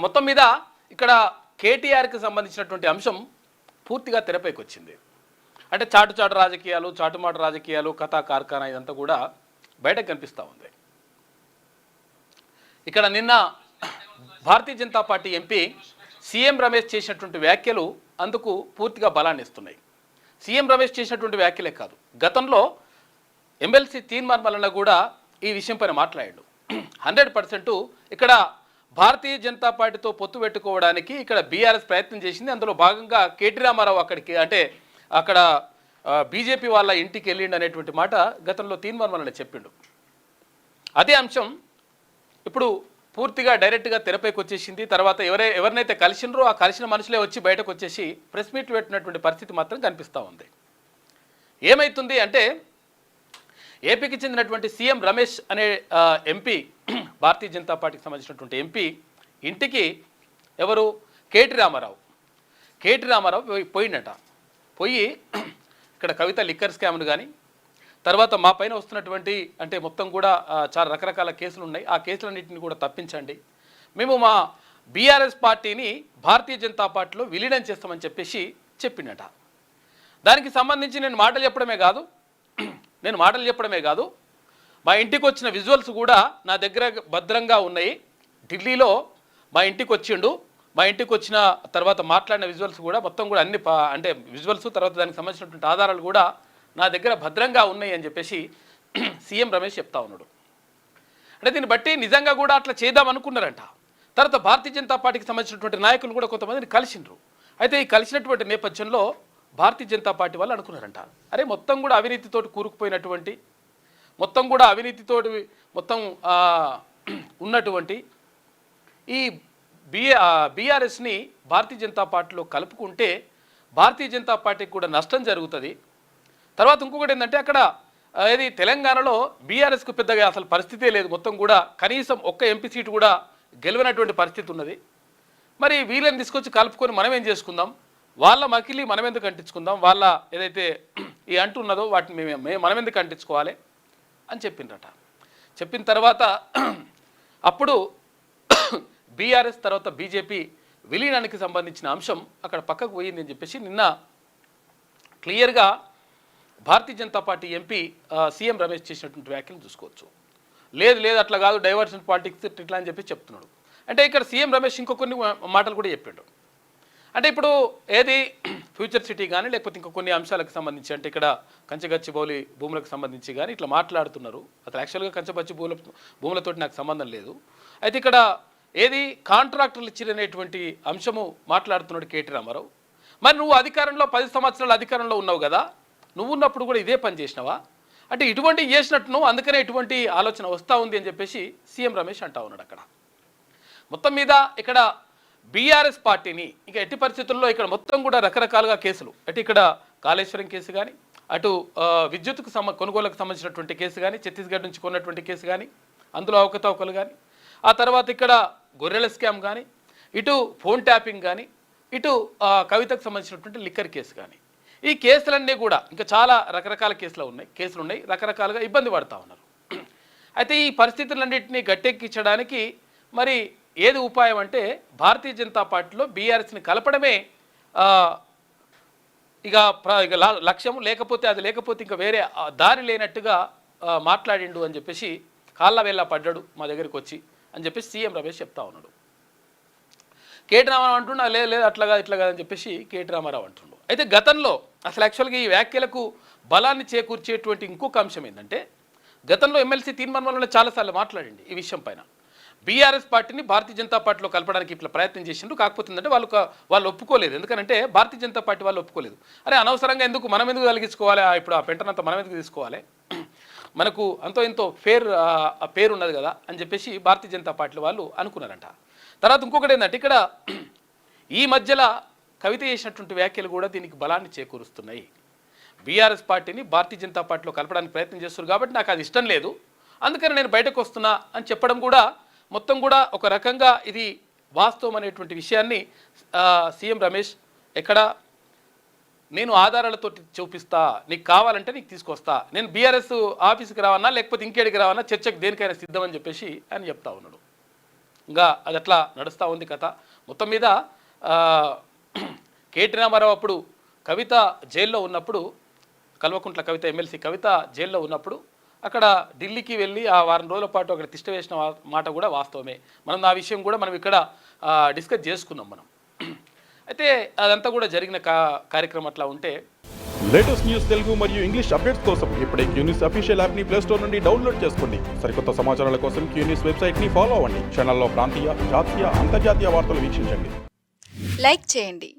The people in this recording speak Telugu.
మొత్తం మీద ఇక్కడ కేటీఆర్కి సంబంధించినటువంటి అంశం పూర్తిగా తెరపైకి వచ్చింది. అంటే చాటు రాజకీయాలు, చాటుమాటు రాజకీయాలు, కథా కార్ఖానా ఇదంతా కూడా బయటకు కనిపిస్తూ ఉంది. ఇక్కడ నిన్న భారతీయ జనతా పార్టీ ఎంపీ సీఎం రమేష్ చేసినటువంటి వ్యాఖ్యలు అందుకు పూర్తిగా బలాన్ని ఇస్తున్నాయి. సీఎం రమేష్ చేసినటువంటి వ్యాఖ్యలే కాదు, గతంలో ఎమ్మెల్సీ తీర్మానం వలన కూడా ఈ విషయం పైన మాట్లాడాడు. 100% ఇక్కడ భారతీయ జనతా పార్టీతో పొత్తు పెట్టుకోవడానికి ఇక్కడ బీఆర్ఎస్ ప్రయత్నం చేసింది. అందులో భాగంగా కేటీ రామారావు అక్కడికి అంటే అక్కడ బీజేపీ వాళ్ళ ఇంటికి వెళ్ళిండు అనేటువంటి మాట గతంలో తీర్మానం వలన చెప్పిండు. అదే అంశం ఇప్పుడు పూర్తిగా డైరెక్ట్గా తెరపైకి వచ్చేసింది. తర్వాత ఎవరినైతే కలిసినరో ఆ కలిసిన మనుషులే వచ్చి బయటకు వచ్చేసి ప్రెస్ మీట్లు పెట్టినటువంటి పరిస్థితి మాత్రం కనిపిస్తూ ఉంది. ఏమవుతుంది అంటే ఏపీకి చెందినటువంటి సీఎం రమేష్ అనే ఎంపీ, భారతీయ జనతా పార్టీకి సంబంధించినటువంటి ఎంపీ ఇంటికి ఎవరు కేటీ రామారావు పోయిండట. పోయి ఇక్కడ కవిత లిక్కర్ స్కామ్ను కానీ తర్వాత మా పైన వస్తున్నటువంటి అంటే మొత్తం కూడా చాలా రకరకాల కేసులు ఉన్నాయి, ఆ కేసులన్నింటినీ కూడా తప్పించండి, మేము మా బీఆర్ఎస్ పార్టీని భారతీయ జనతా పార్టీలో విలీనం చేస్తామని చెప్పేసి చెప్పిండట. దానికి సంబంధించి నేను మాటలు చెప్పడమే కాదు మా ఇంటికి వచ్చిన విజువల్స్ కూడా నా దగ్గర భద్రంగా ఉన్నాయి. ఢిల్లీలో మా ఇంటికి వచ్చిండు, మా ఇంటికి వచ్చిన తర్వాత మాట్లాడిన విజువల్స్ కూడా మొత్తం కూడా అన్ని అంటే విజువల్స్ తర్వాత దానికి సంబంధించినటువంటి ఆధారాలు కూడా నా దగ్గర భద్రంగా ఉన్నాయి అని చెప్పేసి సీఎం రమేష్ చెప్తా ఉన్నాడు. అంటే దీన్ని బట్టి నిజంగా కూడా అట్లా చేద్దాం అనుకున్నారంట. తర్వాత భారతీయ జనతా పార్టీకి సంబంధించినటువంటి నాయకులు కూడా కొంతమందిని కలిసిండ్రు. అయితే ఈ కలిసినటువంటి నేపథ్యంలో భారతీయ జనతా పార్టీ వాళ్ళు అనుకున్నారంట, అరే మొత్తం కూడా అవినీతితోటి కూరుకుపోయినటువంటి మొత్తం కూడా అవినీతితోటి మొత్తం ఉన్నటువంటి ఈ బీఆర్ఎస్ని భారతీయ జనతా పార్టీలో కలుపుకుంటే భారతీయ జనతా పార్టీకి కూడా నష్టం జరుగుతుంది. తర్వాత ఇంకొకటి ఏంటంటే అక్కడ ఏది తెలంగాణలో బీఆర్ఎస్కు పెద్దగా అసలు పరిస్థితే లేదు, మొత్తం కూడా కనీసం ఒక్క ఎంపీ సీటు కూడా గెలవనటువంటి పరిస్థితి ఉన్నది. మరి వీళ్ళని తీసుకొచ్చి కలుపుకొని మనం ఏం చేసుకుందాం, వాళ్ళ మకిలి మనం ఎందుకు అంటించుకుందాం, వాళ్ళ ఏదైతే ఈ అంటున్నదో వాటిని మనం ఎందుకు అంటించుకోవాలి అని చెప్పిండ్రట. చెప్పిన తర్వాత అప్పుడు బీఆర్ఎస్ తర్వాత బీజేపీ విలీనానికి సంబంధించిన అంశం అక్కడ పక్కకు పోయింది అని చెప్పేసి నిన్న క్లియర్గా భారతీయ జనతా పార్టీ ఎంపీ సీఎం రమేష్ చేసినటువంటి వ్యాఖ్యలు చూసుకోవచ్చు. లేదు అట్లా కాదు, డైవర్షన్ పాలిటిక్స్ ఇట్లా అని చెప్పి చెప్తున్నాడు. అంటే ఇక్కడ సీఎం రమేష్ ఇంకో కొన్ని మాటలు కూడా చెప్పాడు. అంటే ఇప్పుడు ఏది ఫ్యూచర్ సిటీ కానీ లేకపోతే ఇంకో కొన్ని అంశాలకు సంబంధించి అంటే ఇక్కడ కంచగచ్చిబౌలి భూములకు సంబంధించి కానీ ఇట్లా మాట్లాడుతున్నారు. అసలు యాక్చువల్గా కంచగచ్చి భూములతో నాకు సంబంధం లేదు. అయితే ఇక్కడ ఏది కాంట్రాక్టర్లు ఇచ్చినటువంటి అంశము మాట్లాడుతున్నాడు కేటీ రామారావు. మరి నువ్వు అధికారంలో 10 సంవత్సరాలు అధికారంలో ఉన్నావు కదా, నువ్వు ఉన్నప్పుడు కూడా ఇదే పని చేసినావా అంటే ఇటువంటి చేసినట్టు అందుకనే ఇటువంటి ఆలోచన వస్తూ ఉంది అని చెప్పేసి సీఎం రమేష్ అంటా ఉన్నాడు. అక్కడ మొత్తం మీద ఇక్కడ బీఆర్ఎస్ పార్టీని ఇంకా ఎట్టి పరిస్థితుల్లో ఇక్కడ మొత్తం కూడా రకరకాలుగా కేసులు, అటు ఇక్కడ కాళేశ్వరం కేసు కానీ అటు విద్యుత్కు కొనుగోలుకు సంబంధించినటువంటి కేసు కానీ ఛత్తీస్గఢ్ నుంచి కొన్నటువంటి కేసు కానీ అందులో అవకతవకలు కానీ ఆ తర్వాత ఇక్కడ గొర్రెల స్కామ్ కానీ ఇటు ఫోన్ ట్యాపింగ్ కానీ ఇటు కవితకు సంబంధించినటువంటి లిక్కర్ కేసు కానీ ఈ కేసులన్నీ కూడా ఇంకా చాలా రకరకాల కేసులు ఉన్నాయి, రకరకాలుగా ఇబ్బంది పడుతూ ఉన్నారు. అయితే ఈ పరిస్థితులన్నింటినీ గట్టెక్కించడానికి మరి ఏది ఉపాయం అంటే భారతీయ జనతా పార్టీలో బీఆర్ఎస్ని కలపడమే ఇక లక్ష్యం, లేకపోతే ఇంకా వేరే దారి లేనట్టుగా మాట్లాడిండు అని చెప్పేసి కాళ్ళ వేళ్ళ పడ్డాడు మా దగ్గరికి వచ్చి అని చెప్పేసి సీఎం రమేష్ చెప్తా ఉన్నాడు. కేటీ రామారావు అంటుండ లేదు అట్లాగా ఇట్లాగా అని చెప్పేసి కేటీ రామారావు అంటుండు. అయితే గతంలో అసలు యాక్చువల్గా ఈ వ్యాఖ్యలకు బలాన్ని చేకూర్చేటువంటి ఇంకొక అంశం ఏంటంటే గతంలో ఎమ్మెల్సీ తీర్మానం వల్ల చాలాసార్లు మాట్లాడింది ఈ విషయం పైన. బీఆర్ఎస్ పార్టీని భారతీయ జనతా పార్టీలో కలపడానికి ఇట్లా ప్రయత్నం చేసిండ్రు. కాకపోతే ఏంటంటే వాళ్ళు ఒప్పుకోలేదు. ఎందుకంటే భారతీయ జనతా పార్టీ వాళ్ళు ఒప్పుకోలేదు. అరే అనవసరంగా మనం ఎందుకు కలిగించుకోవాలి, ఇప్పుడు ఆ పెంటనంతా మనం ఎందుకు తీసుకోవాలి, మనకు అంతో ఎంతో పేరు ఉన్నది కదా అని చెప్పేసి భారతీయ జనతా పార్టీ వాళ్ళు అనుకున్నారంట. తర్వాత ఇంకొకటి ఏంటంటే ఇక్కడ ఈ మధ్యలో కవిత చేసినటువంటి వ్యాఖ్యలు కూడా దీనికి బలాన్ని చేకూరుస్తున్నాయి. బీఆర్ఎస్ పార్టీని భారతీయ జనతా పార్టీలో కలపడానికి ప్రయత్నం చేస్తున్నారు కాబట్టి నాకు అది ఇష్టం లేదు, అందుకని నేను బయటకు వస్తున్నా అని చెప్పడం కూడా మొత్తం కూడా ఒక రకంగా ఇది వాస్తవం అనేటువంటి విషయాన్ని సీఎం రమేష్ ఎక్కడ నేను ఆధారాలతో చూపిస్తా, నీకు కావాలంటే నీకు తీసుకొస్తా, నేను బీఆర్ఎస్ ఆఫీస్కి రావన్నా లేకపోతే ఇంకేడికి రావన్నా చర్చకు దేనికైనా సిద్ధం అని చెప్పేసి ఆయన చెప్తా ఉన్నాడు. ఇంకా అది అట్లా నడుస్తూ ఉంది కథ. మొత్తం మీద కేటీ రామారావు అప్పుడు కవిత జైల్లో ఉన్నప్పుడు, కల్వకుంట్ల కవిత ఎమ్మెల్సీ కవిత జైల్లో ఉన్నప్పుడు అక్కడ ఢిల్లీకి వెళ్ళి ఆ వారం రోజుల పాటు అక్కడ తిష్ట వేసిన మాట కూడా వాస్తవమే. మనం ఆ విషయం కూడా మనం ఇక్కడ డిస్కస్ చేసుకున్నాం మనం. అయితే అదంతా కూడా జరిగిన కార్యక్రమం అట్లా ఉంటే, లేటెస్ట్ న్యూస్ తెలుగు మరియు ఇంగ్లీష్ అప్డేట్స్ కోసం ఇప్పుడే క్యూన్యూస్ అఫీషియల్ యాప్ని ప్లే స్టోర్ నుండి డౌన్లోడ్ చేసుకోండి. సరికొత్త సమాచారాల కోసం క్యూన్యూస్ వెబ్సైట్ని ఫాలో అవ్వండి. ఛానల్లో ప్రాంతీయ, జాతీయ, అంతర్జాతీయ వార్తలు వీక్షించండి. లైక్ చేయండి,